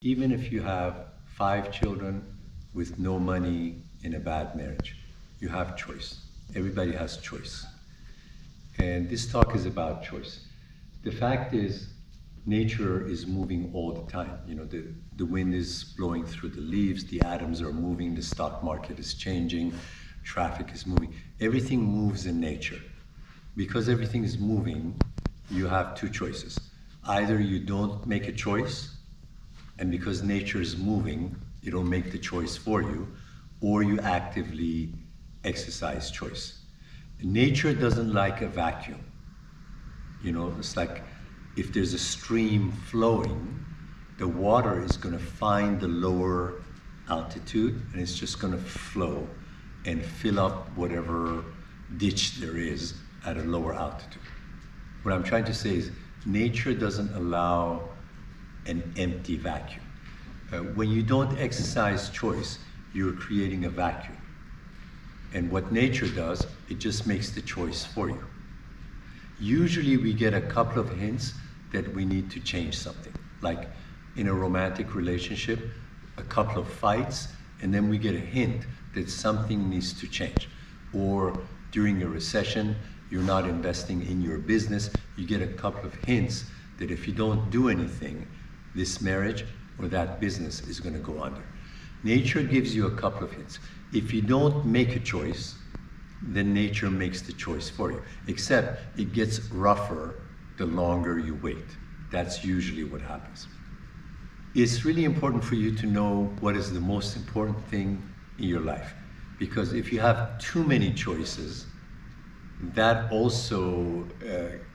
even if you have 5 children with no money in a bad marriage, you have choice. Everybody has choice. And this talk is about choice. The fact is, nature is moving all the time. You know, the wind is blowing through the leaves, the atoms are moving, the stock market is changing, traffic is moving. Everything moves in nature. Because everything is moving, you have two choices. Either you don't make a choice, and because nature is moving, it'll make the choice for you, or you actively exercise choice. Nature doesn't like a vacuum. You know, it's like if there's a stream flowing, the water is going to find the lower altitude and it's just going to flow and fill up whatever ditch there is at a lower altitude. What I'm trying to say is nature doesn't allow an empty vacuum. When you don't exercise choice, you're creating a vacuum. And what nature does, it just makes the choice for you. Usually we get a couple of hints that we need to change something. Like in a romantic relationship, a couple of fights, and then we get a hint that something needs to change. Or during a recession, you're not investing in your business, you get a couple of hints that if you don't do anything, this marriage or that business is going to go under. Nature gives you a couple of hints. If you don't make a choice, then nature makes the choice for you. Except it gets rougher the longer you wait. That's usually what happens. It's really important for you to know what is the most important thing in your life. Because if you have too many choices, that also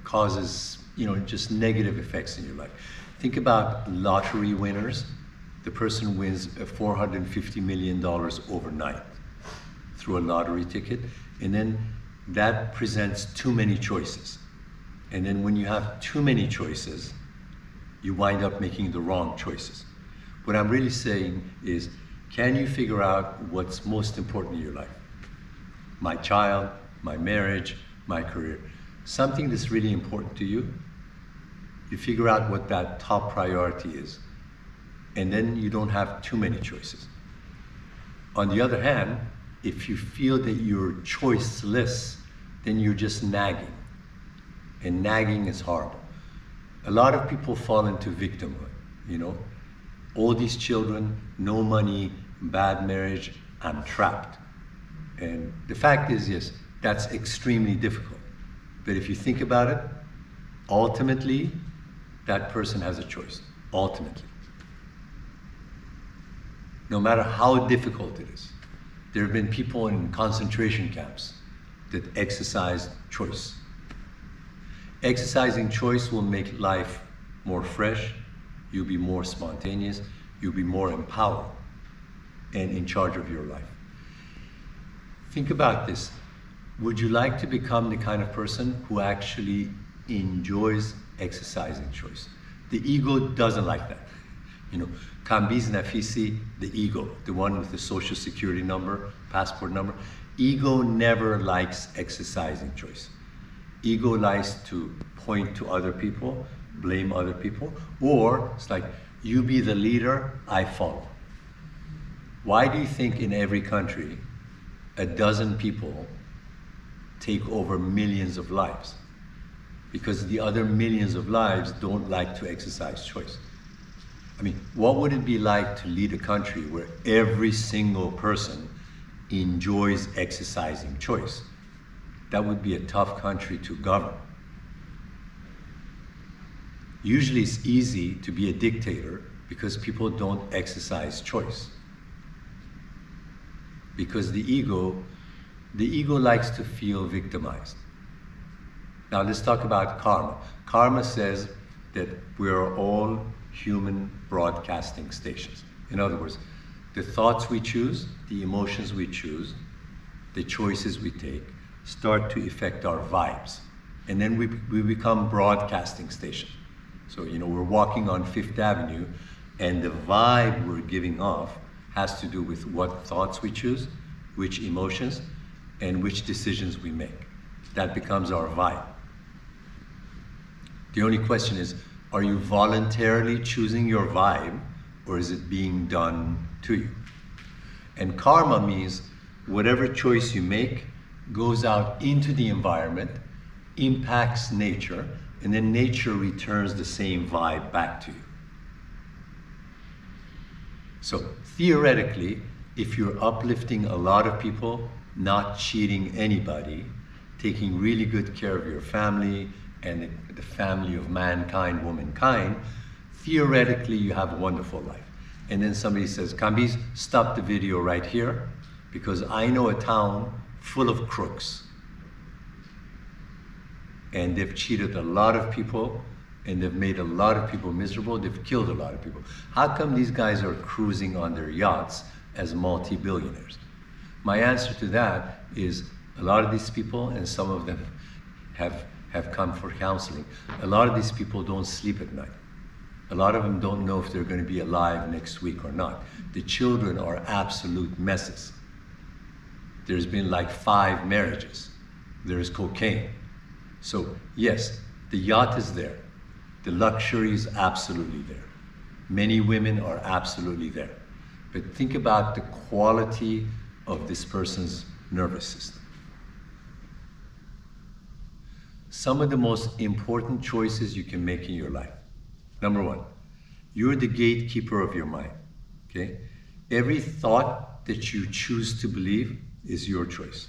causes, just negative effects in your life. Think about lottery winners. The person wins $450 million overnight through a lottery ticket, and then that presents too many choices. And then when you have too many choices, you wind up making the wrong choices. What I'm really saying is, can you figure out what's most important in your life? My child, my marriage, my career. Something that's really important to you, you figure out what that top priority is, and then you don't have too many choices. On the other hand, if you feel that you're choiceless, then you're just nagging. And nagging is horrible. A lot of people fall into victimhood, All these children, no money, bad marriage, I'm trapped. And the fact is, yes, that's extremely difficult. But if you think about it, ultimately, that person has a choice, ultimately. No matter how difficult it is. There have been people in concentration camps that exercise choice. Exercising choice will make life more fresh, you'll be more spontaneous, you'll be more empowered and in charge of your life. Think about this. Would you like to become the kind of person who actually enjoys exercising choice? The ego doesn't like that. Kambiz Nafisi, the ego, the one with the social security number, passport number, ego never likes exercising choice. Ego likes to point to other people, blame other people, or it's like, you be the leader, I follow. Why do you think in every country, a dozen people take over millions of lives? Because the other millions of lives don't like to exercise choice. What would it be like to lead a country where every single person enjoys exercising choice? That would be a tough country to govern. Usually it's easy to be a dictator because people don't exercise choice. Because the ego likes to feel victimized. Now let's talk about karma. Karma says that we are all human broadcasting stations. In other words, the thoughts we choose, the emotions we choose, the choices we take, start to affect our vibes. And then we become broadcasting stations. So, we're walking on Fifth Avenue and the vibe we're giving off has to do with what thoughts we choose, which emotions, and which decisions we make. That becomes our vibe. The only question is, are you voluntarily choosing your vibe, or is it being done to you? And karma means whatever choice you make goes out into the environment, impacts nature, and then nature returns the same vibe back to you. So theoretically, if you're uplifting a lot of people, not cheating anybody, taking really good care of your family and the family of mankind, womankind, theoretically you have a wonderful life. And then somebody says, Kambiz, stop the video right here, because I know a town full of crooks. And they've cheated a lot of people, and they've made a lot of people miserable, they've killed a lot of people. How come these guys are cruising on their yachts as multi-billionaires? My answer to that is a lot of these people, and some of them have come for counseling, a lot of these people don't sleep at night. A lot of them don't know if they're going to be alive next week or not. The children are absolute messes. There's been like 5 marriages. There's cocaine. So yes, the yacht is there. The luxury is absolutely there. Many women are absolutely there. But think about the quality of this person's nervous system. Some of the most important choices you can make in your life. Number 1, you're the gatekeeper of your mind, okay? Every thought that you choose to believe is your choice.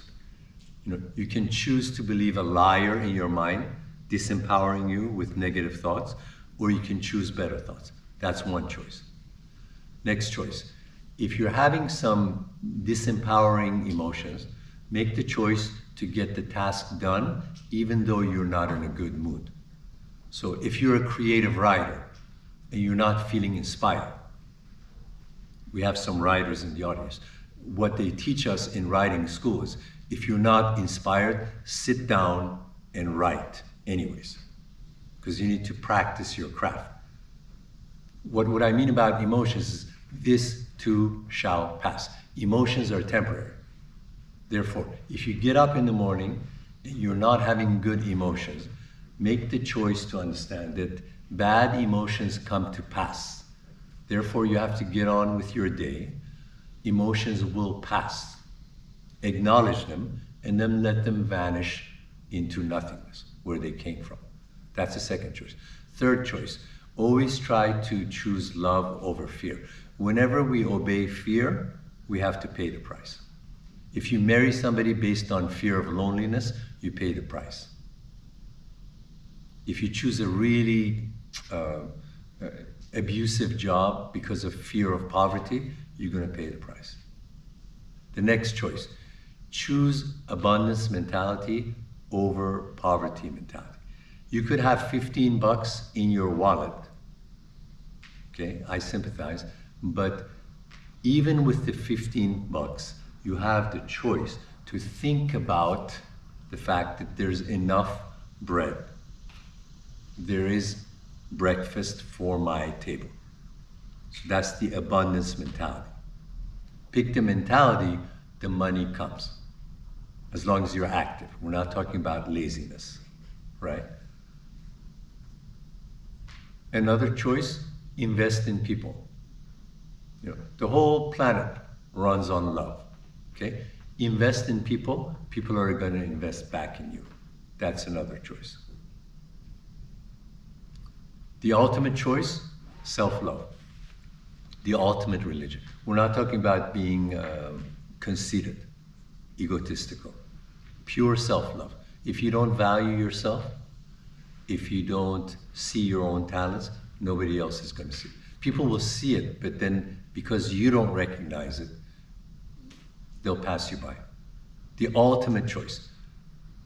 You can choose to believe a liar in your mind, disempowering you with negative thoughts, or you can choose better thoughts. That's one choice. Next choice, if you're having some disempowering emotions, make the choice to get the task done, even though you're not in a good mood. So if you're a creative writer and you're not feeling inspired, we have some writers in the audience. What they teach us in writing school is if you're not inspired, sit down and write anyways, because you need to practice your craft. What I mean about emotions is this too shall pass. Emotions are temporary. Therefore, if you get up in the morning and you're not having good emotions, make the choice to understand that bad emotions come to pass. Therefore, you have to get on with your day. Emotions will pass. Acknowledge them and then let them vanish into nothingness, where they came from. That's the second choice. Third choice, always try to choose love over fear. Whenever we obey fear, we have to pay the price. If you marry somebody based on fear of loneliness, you pay the price. If you choose a really abusive job because of fear of poverty, you're going to pay the price. The next choice, choose abundance mentality over poverty mentality. You could have $15 in your wallet. Okay, I sympathize, but even with the $15, you have the choice to think about the fact that there's enough bread. There is breakfast for my table. So that's the abundance mentality. Pick the mentality, the money comes. As long as you're active. We're not talking about laziness, right? Another choice, invest in people. The whole planet runs on love, okay? Invest in people, people are going to invest back in you. That's another choice. The ultimate choice, self-love. The ultimate religion. We're not talking about being conceited, egotistical. Pure self-love. If you don't value yourself, if you don't see your own talents, nobody else is going to see it. People will see it, but then because you don't recognize it, they'll pass you by. The ultimate choice,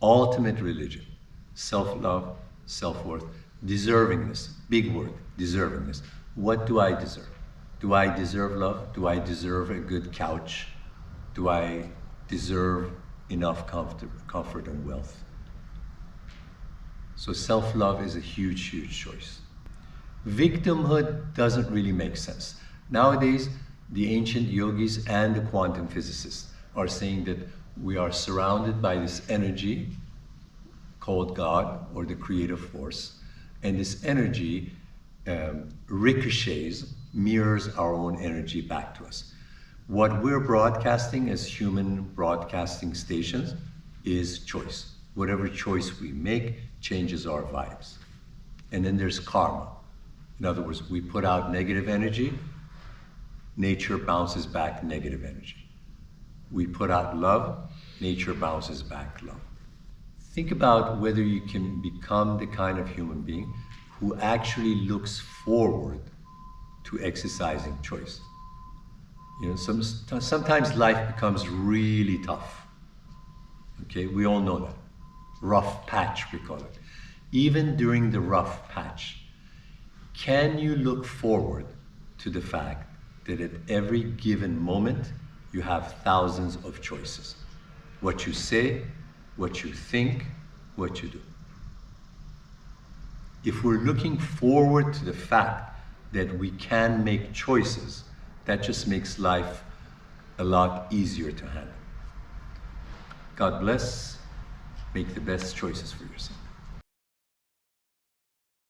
ultimate religion, self-love, self-worth, deservingness, big word, deservingness. What do I deserve? Do I deserve love? Do I deserve a good couch? Do I deserve enough comfort and wealth? So self-love is a huge, huge choice. Victimhood doesn't really make sense. Nowadays, the ancient yogis and the quantum physicists are saying that we are surrounded by this energy called God or the creative force, and this energy ricochets, mirrors our own energy back to us. What we're broadcasting as human broadcasting stations is choice. Whatever choice we make changes our vibes. And then there's karma. In other words, we put out negative energy, nature bounces back negative energy. We put out love, nature bounces back love. Think about whether you can become the kind of human being who actually looks forward to exercising choice. You know, sometimes life becomes really tough. Okay, we all know that. Rough patch, we call it. Even during the rough patch, can you look forward to the fact that at every given moment, you have thousands of choices? What you say, what you think, what you do. If we're looking forward to the fact that we can make choices, that just makes life a lot easier to handle. God bless. Make the best choices for yourself.